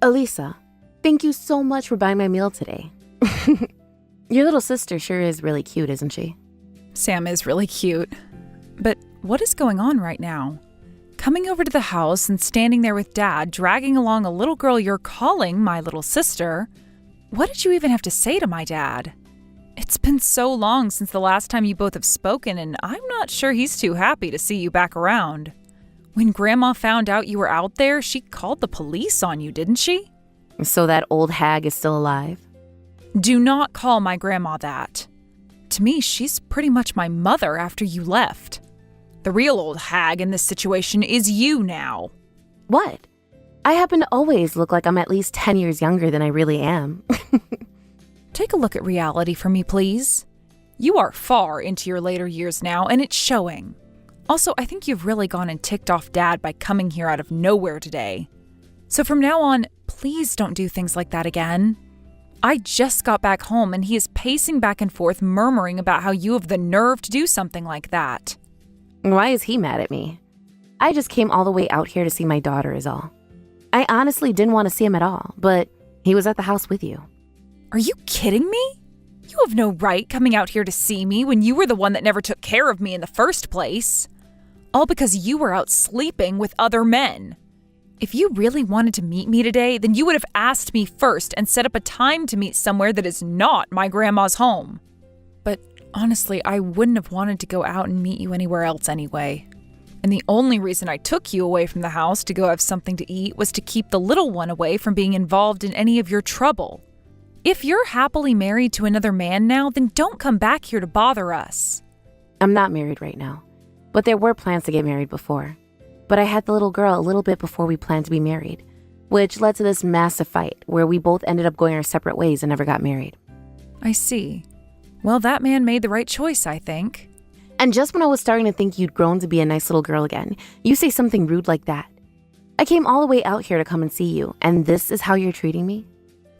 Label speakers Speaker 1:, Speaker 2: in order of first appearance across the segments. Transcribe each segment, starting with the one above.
Speaker 1: Elisa, thank you so much for buying my meal today. Your little sister sure is really cute, isn't she?
Speaker 2: Sam is really cute. But what is going on right now? Coming over to the house and standing there with Dad, dragging along a little girl you're calling my little sister. What did you even have to say to my dad? It's been so long since the last time you both have spoken, and I'm not sure he's too happy to see you back around. When Grandma found out you were out there, she called the police on you, didn't she?
Speaker 1: So that old hag is still alive?
Speaker 2: Do not call my grandma that. To me, she's pretty much my mother after you left. The real old hag in this situation is you now.
Speaker 1: What? I happen to always look like I'm at least 10 years younger than I really am.
Speaker 2: Take a look at reality for me, please. You are far into your later years now, and it's showing. Also, I think you've really gone and ticked off Dad by coming here out of nowhere today. So from now on, please don't do things like that again. I just got back home, and he is pacing back and forth, murmuring about how you have the nerve to do something like that.
Speaker 1: Why is he mad at me? I just came all the way out here to see my daughter is all. I honestly didn't want to see him at all, but he was at the house with you.
Speaker 2: Are you kidding me? You have no right coming out here to see me when you were the one that never took care of me in the first place. All because you were out sleeping with other men. If you really wanted to meet me today, then you would have asked me first and set up a time to meet somewhere that is not my grandma's home. But honestly, I wouldn't have wanted to go out and meet you anywhere else anyway. And the only reason I took you away from the house to go have something to eat was to keep the little one away from being involved in any of your trouble. If you're happily married to another man now, then don't come back here to bother us.
Speaker 1: I'm not married right now, but there were plans to get married before. But I had the little girl a little bit before we planned to be married, which led to this massive fight where we both ended up going our separate ways and never got married.
Speaker 2: I see. Well, that man made the right choice, I think.
Speaker 1: And just when I was starting to think you'd grown to be a nice little girl again, you say something rude like that. I came all the way out here to come and see you, and this is how you're treating me?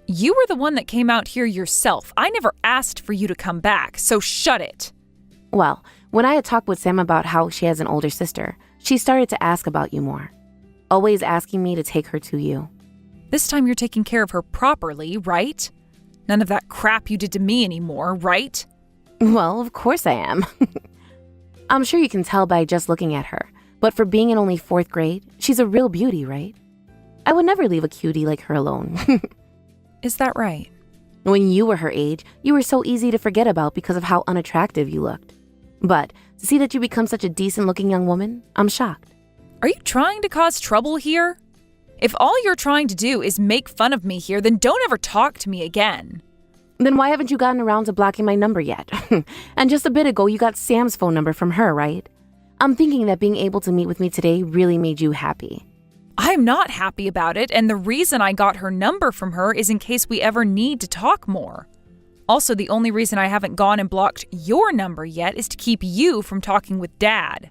Speaker 2: You were the one that came out here yourself. I never asked for you to come back, so shut it.
Speaker 1: Well, when I had talked with Sam about how she has an older sister, she started to ask about you more. Always asking me to take her to you.
Speaker 2: This time you're taking care of her properly, right? None of that crap you did to me anymore, right?
Speaker 1: Well, of course I am. I'm sure you can tell by just looking at her, but for being in only 4th grade, she's a real beauty, right? I would never leave a cutie like her alone.
Speaker 2: Is that right?
Speaker 1: When you were her age, you were so easy to forget about because of how unattractive you looked. But to see that you become such a decent-looking young woman, I'm shocked.
Speaker 2: Are you trying to cause trouble here? If all you're trying to do is make fun of me here, then don't ever talk to me again.
Speaker 1: Then why haven't you gotten around to blocking my number yet? And just a bit ago, you got Sam's phone number from her, right? I'm thinking that being able to meet with me today really made you happy.
Speaker 2: I'm not happy about it, and the reason I got her number from her is in case we ever need to talk more. Also, the only reason I haven't gone and blocked your number yet is to keep you from talking with Dad.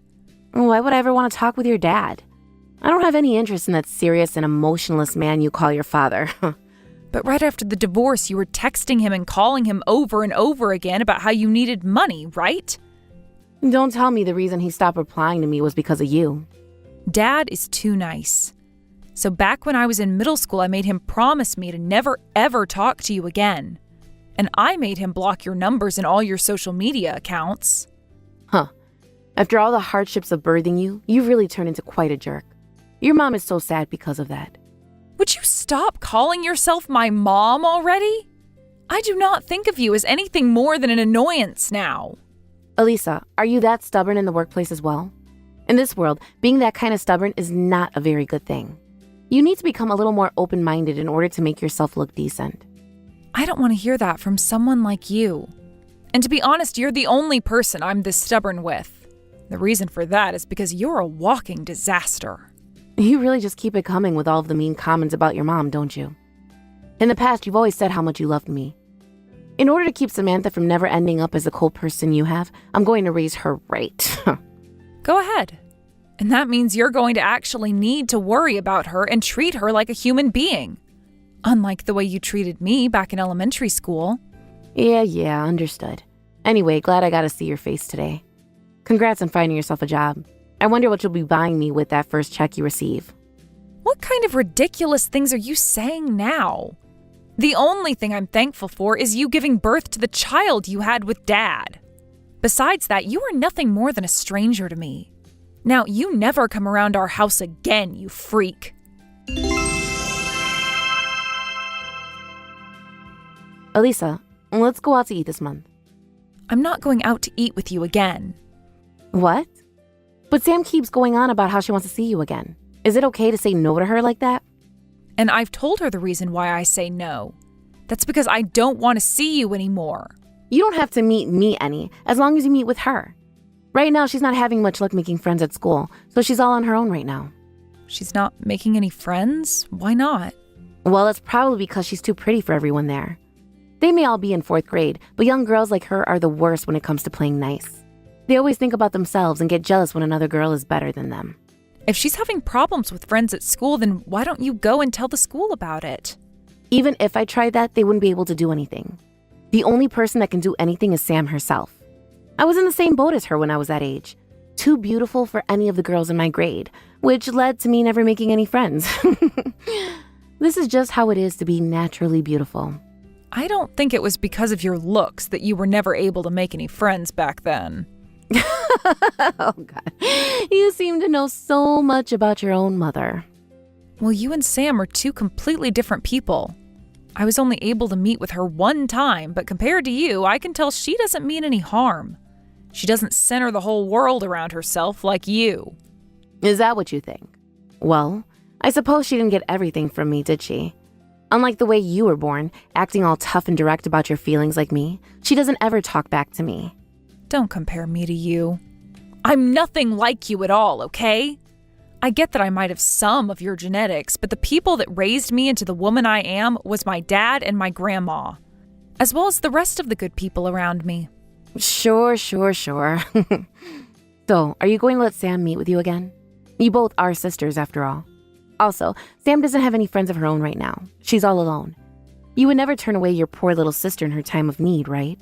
Speaker 1: Why would I ever want to talk with your dad? I don't have any interest in that serious and emotionless man you call your father.
Speaker 2: But right after the divorce, you were texting him and calling him over and over again about how you needed money, right?
Speaker 1: Don't tell me the reason he stopped replying to me was because of you.
Speaker 2: Dad is too nice. So back when I was in middle school, I made him promise me to never ever talk to you again. And I made him block your numbers and all your social media accounts.
Speaker 1: Huh. After all the hardships of birthing you, you've really turned into quite a jerk. Your mom is so sad because of that.
Speaker 2: Would you stop calling yourself my mom already? I do not think of you as anything more than an annoyance now.
Speaker 1: Elisa, are you that stubborn in the workplace as well? In this world, being that kind of stubborn is not a very good thing. You need to become a little more open-minded in order to make yourself look decent.
Speaker 2: I don't want to hear that from someone like you. And to be honest, you're the only person I'm this stubborn with. The reason for that is because you're a walking disaster.
Speaker 1: You really just keep it coming with all of the mean comments about your mom, don't you? In the past, you've always said how much you loved me. In order to keep Samantha from never ending up as the cold person you have, I'm going to raise her right.
Speaker 2: Go ahead. And that means you're going to actually need to worry about her and treat her like a human being. Unlike the way you treated me back in elementary school.
Speaker 1: Yeah, understood. Anyway, glad I got to see your face today. Congrats on finding yourself a job. I wonder what you'll be buying me with that first check you receive.
Speaker 2: What kind of ridiculous things are you saying now? The only thing I'm thankful for is you giving birth to the child you had with Dad. Besides that, you are nothing more than a stranger to me. Now, you never come around our house again, you freak.
Speaker 1: Elisa, let's go out to eat this month.
Speaker 2: I'm not going out to eat with you again.
Speaker 1: What? But Sam keeps going on about how she wants to see you again. Is it okay to say no to her like that?
Speaker 2: And I've told her the reason why I say no. That's because I don't want to see you anymore.
Speaker 1: You don't have to meet me any, as long as you meet with her. Right now, she's not having much luck making friends at school, so she's all on her own right now.
Speaker 2: She's not making any friends? Why not?
Speaker 1: Well, it's probably because she's too pretty for everyone there. They may all be in 4th grade, but young girls like her are the worst when it comes to playing nice. They always think about themselves and get jealous when another girl is better than them.
Speaker 2: If she's having problems with friends at school, then why don't you go and tell the school about it?
Speaker 1: Even if I tried that, they wouldn't be able to do anything. The only person that can do anything is Sam herself. I was in the same boat as her when I was that age. Too beautiful for any of the girls in my grade, which led to me never making any friends. This is just how it is to be naturally beautiful.
Speaker 2: I don't think it was because of your looks that you were never able to make any friends back then.
Speaker 1: Oh, God. You seem to know so much about your own mother.
Speaker 2: Well, you and Sam are two completely different people. I was only able to meet with her one time, but compared to you, I can tell she doesn't mean any harm. She doesn't center the whole world around herself like you.
Speaker 1: Is that what you think? Well, I suppose she didn't get everything from me, did she? Unlike the way you were born, acting all tough and direct about your feelings like me, she doesn't ever talk back to me.
Speaker 2: Don't compare me to you. I'm nothing like you at all, okay? I get that I might have some of your genetics, but the people that raised me into the woman I am was my dad and my grandma, as well as the rest of the good people around me.
Speaker 1: Sure. So, are you going to let Sam meet with you again? You both are sisters, after all. Also, Sam doesn't have any friends of her own right now. She's all alone. You would never turn away your poor little sister in her time of need, right?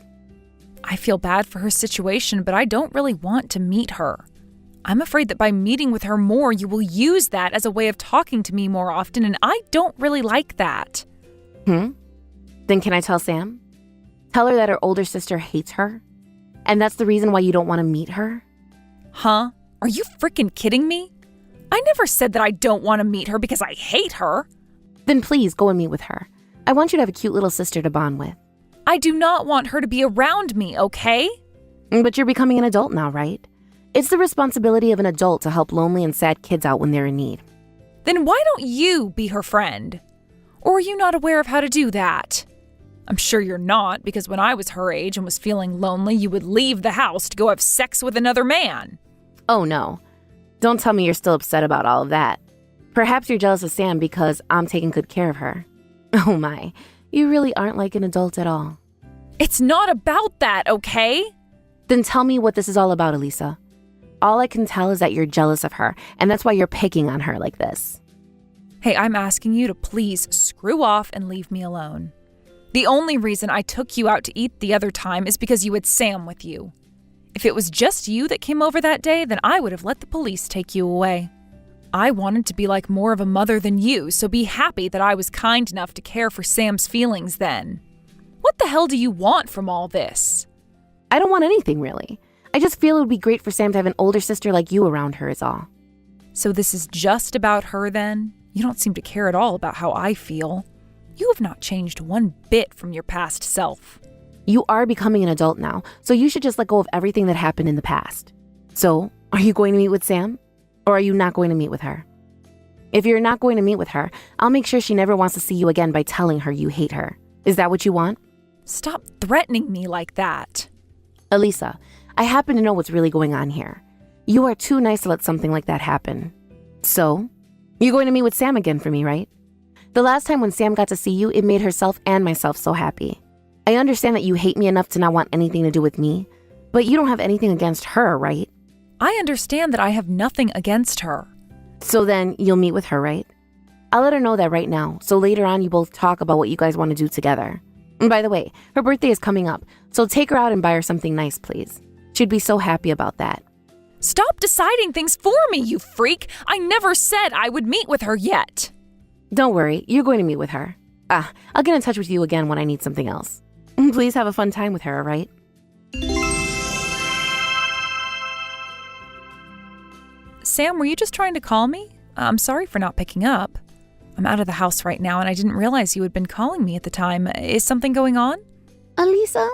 Speaker 2: I feel bad for her situation, but I don't really want to meet her. I'm afraid that by meeting with her more, you will use that as a way of talking to me more often, and I don't really like that.
Speaker 1: Then can I tell Sam? Tell her that her older sister hates her? And that's the reason why you don't want to meet her?
Speaker 2: Huh? Are you freaking kidding me? I never said that I don't want to meet her because I hate her.
Speaker 1: Then please go and meet with her. I want you to have a cute little sister to bond with.
Speaker 2: I do not want her to be around me, okay?
Speaker 1: But you're becoming an adult now, right? It's the responsibility of an adult to help lonely and sad kids out when they're in need.
Speaker 2: Then why don't you be her friend? Or are you not aware of how to do that? I'm sure you're not, because when I was her age and was feeling lonely, you would leave the house to go have sex with another man.
Speaker 1: Oh no. Don't tell me you're still upset about all of that. Perhaps you're jealous of Sam because I'm taking good care of her. Oh my, you really aren't like an adult at all.
Speaker 2: It's not about that, okay?
Speaker 1: Then tell me what this is all about, Elisa. All I can tell is that you're jealous of her, and that's why you're picking on her like this.
Speaker 2: Hey, I'm asking you to please screw off and leave me alone. The only reason I took you out to eat the other time is because you had Sam with you. If it was just you that came over that day, then I would have let the police take you away. I wanted to be like more of a mother than you, so be happy that I was kind enough to care for Sam's feelings then. What the hell do you want from all this?
Speaker 1: I don't want anything, really. I just feel it would be great for Sam to have an older sister like you around her is all.
Speaker 2: So this is just about her then? You don't seem to care at all about how I feel. You have not changed one bit from your past self.
Speaker 1: You are becoming an adult now, so you should just let go of everything that happened in the past. So, are you going to meet with Sam? Or are you not going to meet with her? If you're not going to meet with her, I'll make sure she never wants to see you again by telling her you hate her. Is that what you want?
Speaker 2: Stop threatening me like that.
Speaker 1: Elisa, I happen to know what's really going on here. You are too nice to let something like that happen. So, you're going to meet with Sam again for me, right? The last time when Sam got to see you, it made herself and myself so happy. I understand that you hate me enough to not want anything to do with me, but you don't have anything against her, right?
Speaker 2: I understand that I have nothing against her.
Speaker 1: So then, you'll meet with her, right? I'll let her know that right now, so later on you both talk about what you guys want to do together. And by the way, her birthday is coming up, so take her out and buy her something nice, please. She'd be so happy about that.
Speaker 2: Stop deciding things for me, you freak! I never said I would meet with her yet.
Speaker 1: Don't worry, you're going to meet with her. I'll get in touch with you again when I need something else. Please have a fun time with her, all right?
Speaker 2: Sam, were you just trying to call me? I'm sorry for not picking up. I'm out of the house right now and I didn't realize you had been calling me at the time. Is something going on?
Speaker 1: Alisa?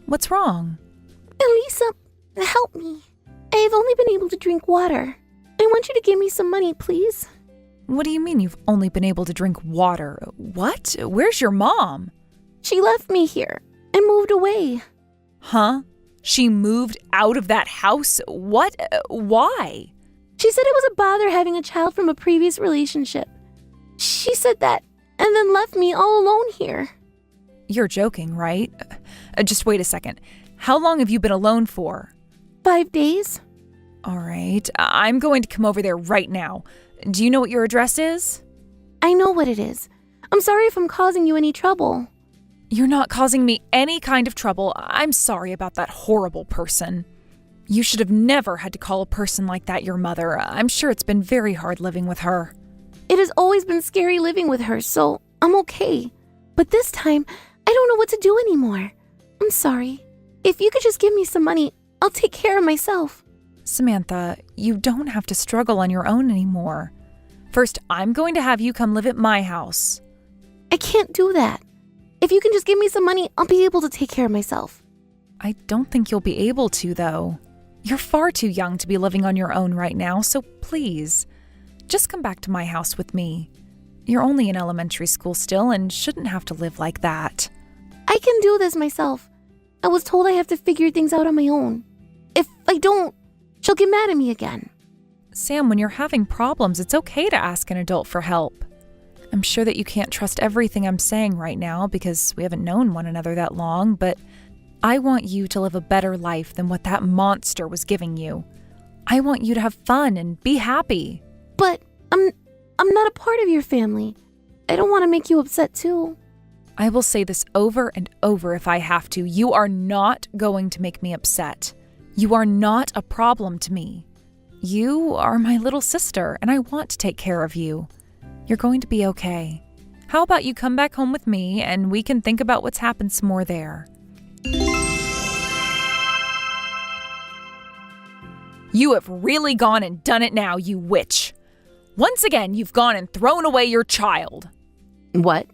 Speaker 2: What's wrong?
Speaker 1: Alisa, help me. I've only been able to drink water. I want you to give me some money, please.
Speaker 2: What do you mean you've only been able to drink water? What? Where's your mom?
Speaker 1: She left me here and moved away.
Speaker 2: Huh? She moved out of that house? What? Why?
Speaker 1: She said it was a bother having a child from a previous relationship. She said that and then left me all alone here.
Speaker 2: You're joking, right? Just wait a second. How long have you been alone for?
Speaker 1: 5 days.
Speaker 2: All right. I'm going to come over there right now. Do you know what your address is?
Speaker 1: I know what it is. I'm sorry if I'm causing you any trouble.
Speaker 2: You're not causing me any kind of trouble. I'm sorry about that horrible person. You should have never had to call a person like that your mother. I'm sure it's been very hard living with her.
Speaker 1: It has always been scary living with her, so I'm okay. But this time, I don't know what to do anymore. I'm sorry. If you could just give me some money, I'll take care of myself.
Speaker 2: Samantha, you don't have to struggle on your own anymore. First, I'm going to have you come live at my house.
Speaker 1: I can't do that. If you can just give me some money, I'll be able to take care of myself.
Speaker 2: I don't think you'll be able to, though. You're far too young to be living on your own right now, so please, just come back to my house with me. You're only in elementary school still and shouldn't have to live like that.
Speaker 1: I can do this myself. I was told I have to figure things out on my own. If I don't, she'll get mad at me again.
Speaker 2: Sam, when you're having problems, it's okay to ask an adult for help. I'm sure that you can't trust everything I'm saying right now because we haven't known one another that long, but I want you to live a better life than what that monster was giving you. I want you to have fun and be happy.
Speaker 1: But I'm not a part of your family. I don't want to make you upset too.
Speaker 2: I will say this over and over if I have to. You are not going to make me upset. You are not a problem to me. You are my little sister, and I want to take care of you. You're going to be okay. How about you come back home with me, and we can think about what's happened some more there. You have really gone and done it now, you witch. Once again, you've gone and thrown away your child.
Speaker 1: What?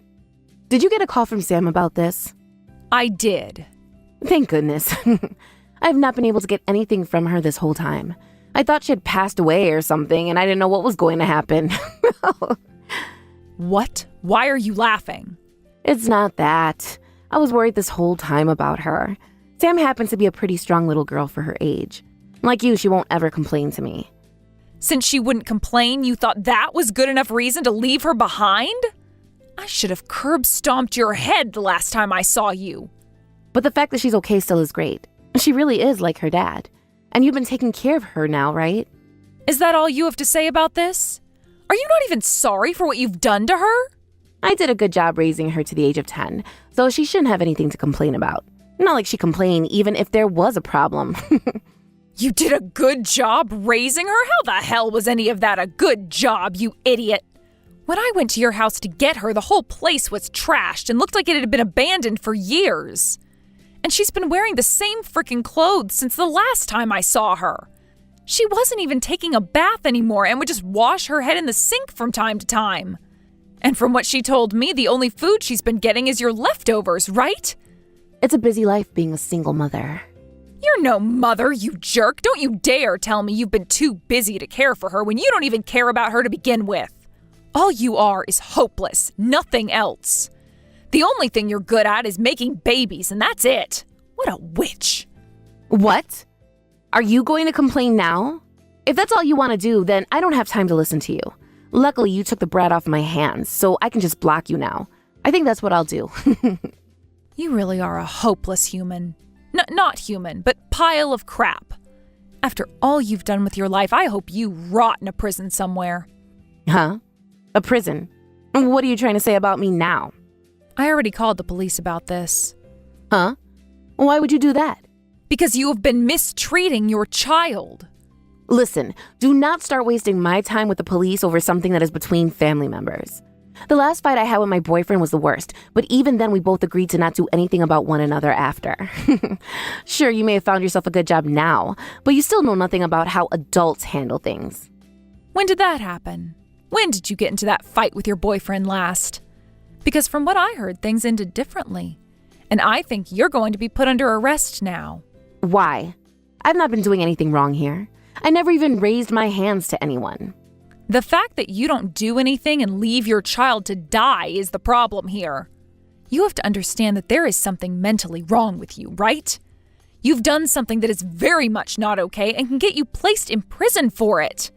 Speaker 1: Did you get a call from Sam about this?
Speaker 2: I did.
Speaker 1: Thank goodness. I've not been able to get anything from her this whole time. I thought she had passed away or something, and I didn't know what was going to happen.
Speaker 2: What? Why are you laughing?
Speaker 1: It's not that. I was worried this whole time about her. Sam happens to be a pretty strong little girl for her age. Like you, she won't ever complain to me.
Speaker 2: Since she wouldn't complain, you thought that was good enough reason to leave her behind? I should have curb-stomped your head the last time I saw you.
Speaker 1: But the fact that she's okay still is great. She really is like her dad. And you've been taking care of her now, right?
Speaker 2: Is that all you have to say about this? Are you not even sorry for what you've done to her?
Speaker 1: I did a good job raising her to the age of 10, so she shouldn't have anything to complain about. Not like she complained even if there was a problem.
Speaker 2: You did a good job raising her? How the hell was any of that a good job, you idiot? When I went to your house to get her, the whole place was trashed and looked like it had been abandoned for years. And she's been wearing the same freaking clothes since the last time I saw her. She wasn't even taking a bath anymore and would just wash her head in the sink from time to time. And from what she told me, the only food she's been getting is your leftovers, right?
Speaker 1: It's a busy life being a single mother.
Speaker 2: You're no mother, you jerk. Don't you dare tell me you've been too busy to care for her when you don't even care about her to begin with. All you are is hopeless, nothing else. The only thing you're good at is making babies, and that's it. What a witch.
Speaker 1: What? Are you going to complain now? If that's all you want to do, then I don't have time to listen to you. Luckily, you took the brat off my hands, so I can just block you now. I think that's what I'll do.
Speaker 2: You really are a hopeless human. Not human, but pile of crap. After all you've done with your life, I hope you rot in a prison somewhere.
Speaker 1: Huh? A prison? What are you trying to say about me now?
Speaker 2: I already called the police about this.
Speaker 1: Huh? Why would you do that?
Speaker 2: Because you have been mistreating your child.
Speaker 1: Listen, do not start wasting my time with the police over something that is between family members. The last fight I had with my boyfriend was the worst, but even then we both agreed to not do anything about one another after. Sure, you may have found yourself a good job now, but you still know nothing about how adults handle things.
Speaker 2: When did that happen? When did you get into that fight with your boyfriend last? Because from what I heard, things ended differently. And I think you're going to be put under arrest now.
Speaker 1: Why? I've not been doing anything wrong here. I never even raised my hands to anyone.
Speaker 2: The fact that you don't do anything and leave your child to die is the problem here. You have to understand that there is something mentally wrong with you, right? You've done something that is very much not okay and can get you placed in prison for it.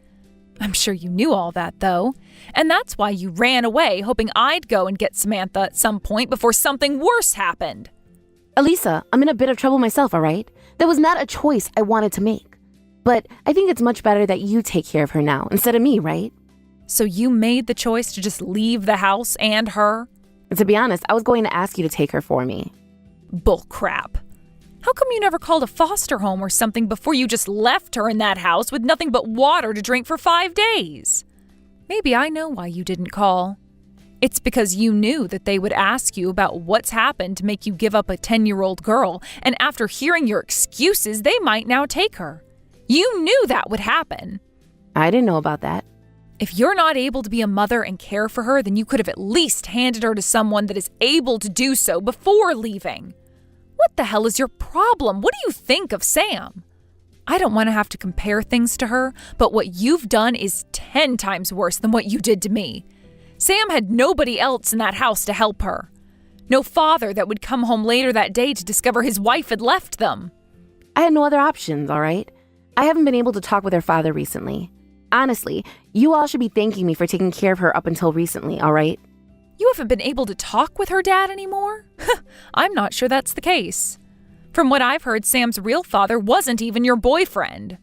Speaker 2: I'm sure you knew all that, though. And that's why you ran away, hoping I'd go and get Samantha at some point before something worse happened.
Speaker 1: Elisa, I'm in a bit of trouble myself, all right? That was not a choice I wanted to make. But I think it's much better that you take care of her now instead of me, right?
Speaker 2: So you made the choice to just leave the house and her?
Speaker 1: To be honest, I was going to ask you to take her for me.
Speaker 2: Bullcrap. How come you never called a foster home or something before you just left her in that house with nothing but water to drink for 5 days? Maybe I know why you didn't call. It's because you knew that they would ask you about what's happened to make you give up a 10-year-old girl, and after hearing your excuses, they might now take her. You knew that would happen.
Speaker 1: I didn't know about that.
Speaker 2: If you're not able to be a mother and care for her, then you could have at least handed her to someone that is able to do so before leaving. What the hell is your problem? What do you think of Sam? I don't want to have to compare things to her, but what you've done is 10 times worse than what you did to me. Sam had nobody else in that house to help her. No father that would come home later that day to discover his wife had left them.
Speaker 1: I had no other options, all right? I haven't been able to talk with her father recently. Honestly, you all should be thanking me for taking care of her up until recently, all right?
Speaker 2: You haven't been able to talk with her dad anymore? I'm not sure that's the case. From what I've heard, Sam's real father wasn't even your boyfriend.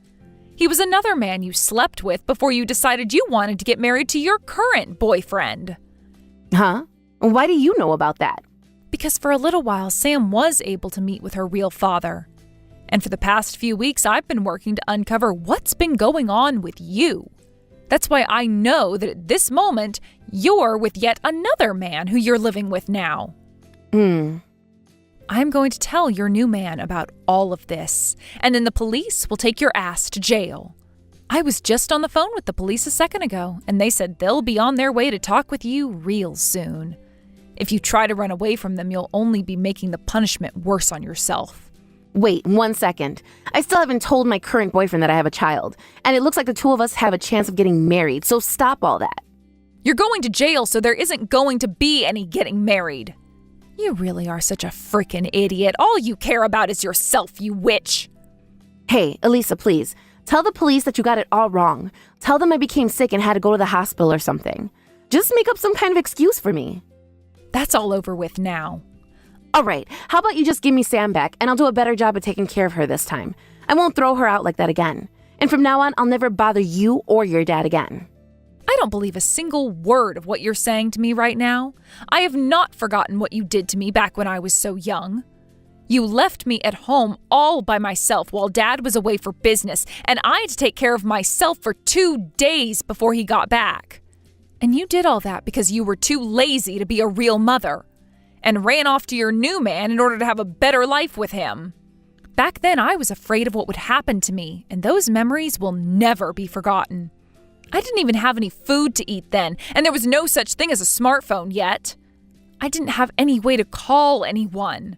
Speaker 2: He was another man you slept with before you decided you wanted to get married to your current boyfriend.
Speaker 1: Huh? Why do you know about that?
Speaker 2: Because for a little while, Sam was able to meet with her real father. And for the past few weeks, I've been working to uncover what's been going on with you. That's why I know that at this moment, you're with yet another man who you're living with now. I'm going to tell your new man about all of this, and then the police will take your ass to jail. I was just on the phone with the police a second ago, and they said they'll be on their way to talk with you real soon. If you try to run away from them, you'll only be making the punishment worse on yourself.
Speaker 1: Wait, 1 second. I still haven't told my current boyfriend that I have a child, and it looks like the two of us have a chance of getting married, so stop all that.
Speaker 2: You're going to jail, so there isn't going to be any getting married. You really are such a freaking idiot. All you care about is yourself, you witch.
Speaker 1: Hey, Elisa, please. Tell the police that you got it all wrong. Tell them I became sick and had to go to the hospital or something. Just make up some kind of excuse for me.
Speaker 2: That's all over with now.
Speaker 1: All right, how about you just give me Sam back, and I'll do a better job of taking care of her this time. I won't throw her out like that again. And from now on, I'll never bother you or your dad again.
Speaker 2: I don't believe a single word of what you're saying to me right now. I have not forgotten what you did to me back when I was so young. You left me at home all by myself while Dad was away for business, and I had to take care of myself for 2 days before he got back. And you did all that because you were too lazy to be a real mother, and ran off to your new man in order to have a better life with him. Back then, I was afraid of what would happen to me, and those memories will never be forgotten. I didn't even have any food to eat then, and there was no such thing as a smartphone yet. I didn't have any way to call anyone.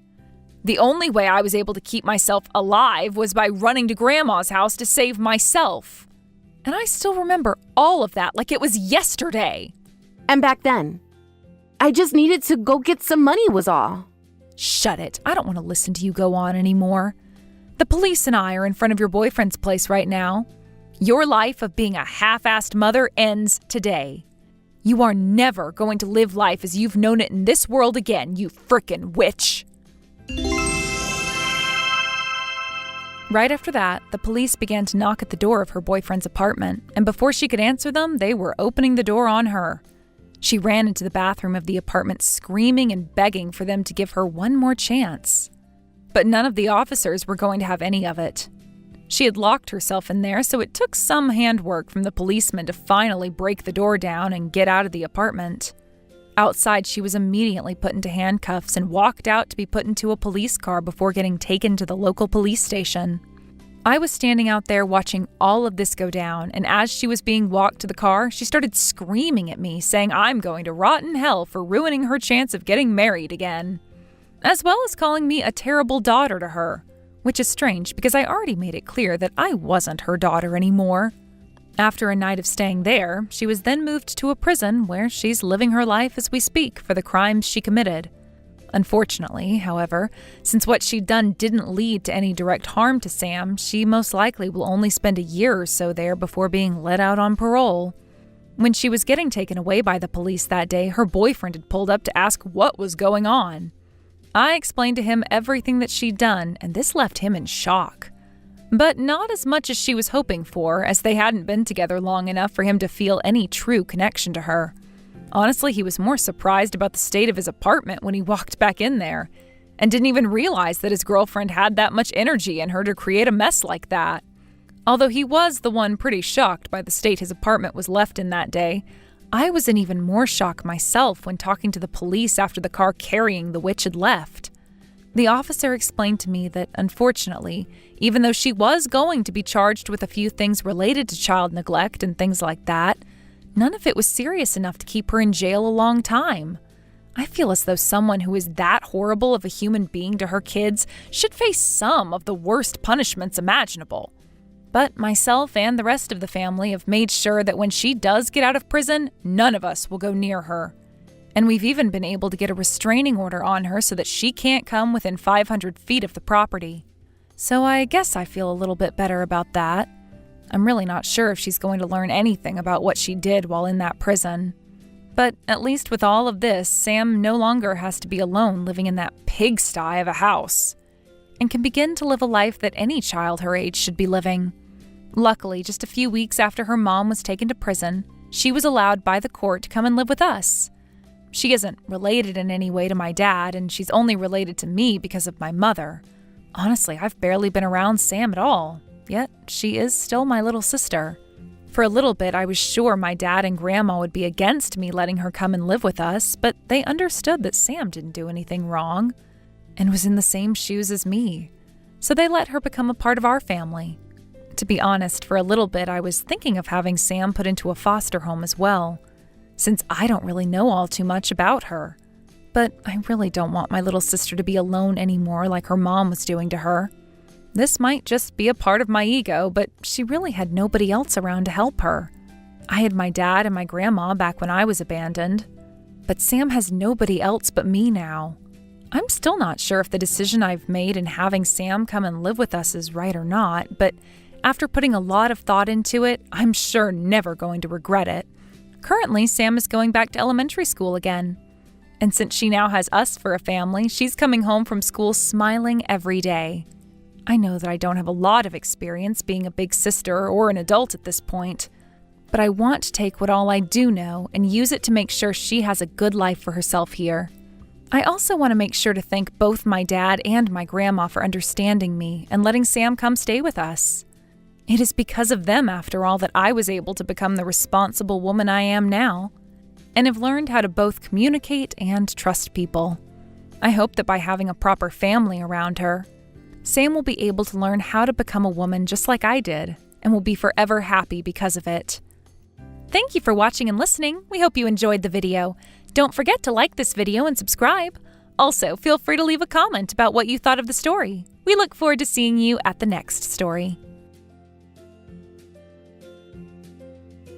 Speaker 2: The only way I was able to keep myself alive was by running to Grandma's house to save myself. And I still remember all of that like it was yesterday.
Speaker 1: And back then, I just needed to go get some money was all.
Speaker 2: Shut it. I don't want to listen to you go on anymore. The police and I are in front of your boyfriend's place right now. Your life of being a half-assed mother ends today. You are never going to live life as you've known it in this world again, you frickin' witch. Right after that, the police began to knock at the door of her boyfriend's apartment, and before she could answer them, they were opening the door on her. She ran into the bathroom of the apartment screaming and begging for them to give her one more chance. but none of the officers were going to have any of it. She had locked herself in there, so it took some handwork from the policeman to finally break the door down and get out of the apartment. Outside, she was immediately put into handcuffs and walked out to be put into a police car before getting taken to the local police station. I was standing out there watching all of this go down, and as she was being walked to the car, she started screaming at me, saying I'm going to rot in hell for ruining her chance of getting married again, as well as calling me a terrible daughter to her, which is strange because I already made it clear that I wasn't her daughter anymore. After a night of staying there, she was then moved to a prison where she's living her life as we speak for the crimes she committed. Unfortunately, however, since what she'd done didn't lead to any direct harm to Sam, she most likely will only spend a year or so there before being let out on parole. When she was getting taken away by the police that day, her boyfriend had pulled up to ask what was going on. I explained to him everything that she'd done, and this left him in shock. But not as much as she was hoping for, as they hadn't been together long enough for him to feel any true connection to her. Honestly, he was more surprised about the state of his apartment when he walked back in there, and didn't even realize that his girlfriend had that much energy in her to create a mess like that. Although he was the one pretty shocked by the state his apartment was left in that day, I was in even more shock myself when talking to the police after the car carrying the witch had left. The officer explained to me that, unfortunately, even though she was going to be charged with a few things related to child neglect and things like that, none of it was serious enough to keep her in jail a long time. I feel as though someone who is that horrible of a human being to her kids should face some of the worst punishments imaginable. But myself and the rest of the family have made sure that when she does get out of prison, none of us will go near her. And we've even been able to get a restraining order on her so that she can't come within 500 feet of the property. So I guess I feel a little bit better about that. I'm really not sure if she's going to learn anything about what she did while in that prison. But at least with all of this, Sam no longer has to be alone living in that pigsty of a house, and can begin to live a life that any child her age should be living. Luckily, just a few weeks after her mom was taken to prison, she was allowed by the court to come and live with us. She isn't related in any way to my dad, and she's only related to me because of my mother. Honestly, I've barely been around Sam at all, yet she is still my little sister. For a little bit, I was sure my dad and grandma would be against me letting her come and live with us, but they understood that Sam didn't do anything wrong and was in the same shoes as me, so they let her become a part of our family. To be honest, for a little bit, I was thinking of having Sam put into a foster home as well, since I don't really know all too much about her. But I really don't want my little sister to be alone anymore like her mom was doing to her. This might just be a part of my ego, but she really had nobody else around to help her. I had my dad and my grandma back when I was abandoned, but Sam has nobody else but me now. I'm still not sure if the decision I've made in having Sam come and live with us is right or not, but after putting a lot of thought into it, I'm sure never going to regret it. Currently, Sam is going back to elementary school again. And since she now has us for a family, she's coming home from school smiling every day. I know that I don't have a lot of experience being a big sister or an adult at this point, but I want to take what all I do know and use it to make sure she has a good life for herself here. I also want to make sure to thank both my dad and my grandma for understanding me and letting Sam come stay with us. It is because of them, after all, that I was able to become the responsible woman I am now, and have learned how to both communicate and trust people. I hope that by having a proper family around her, Sam will be able to learn how to become a woman just like I did, and will be forever happy because of it. Thank you for watching and listening. We hope you enjoyed the video. Don't forget to like this video and subscribe. Also, feel free to leave a comment about what you thought of the story. We look forward to seeing you at the next story.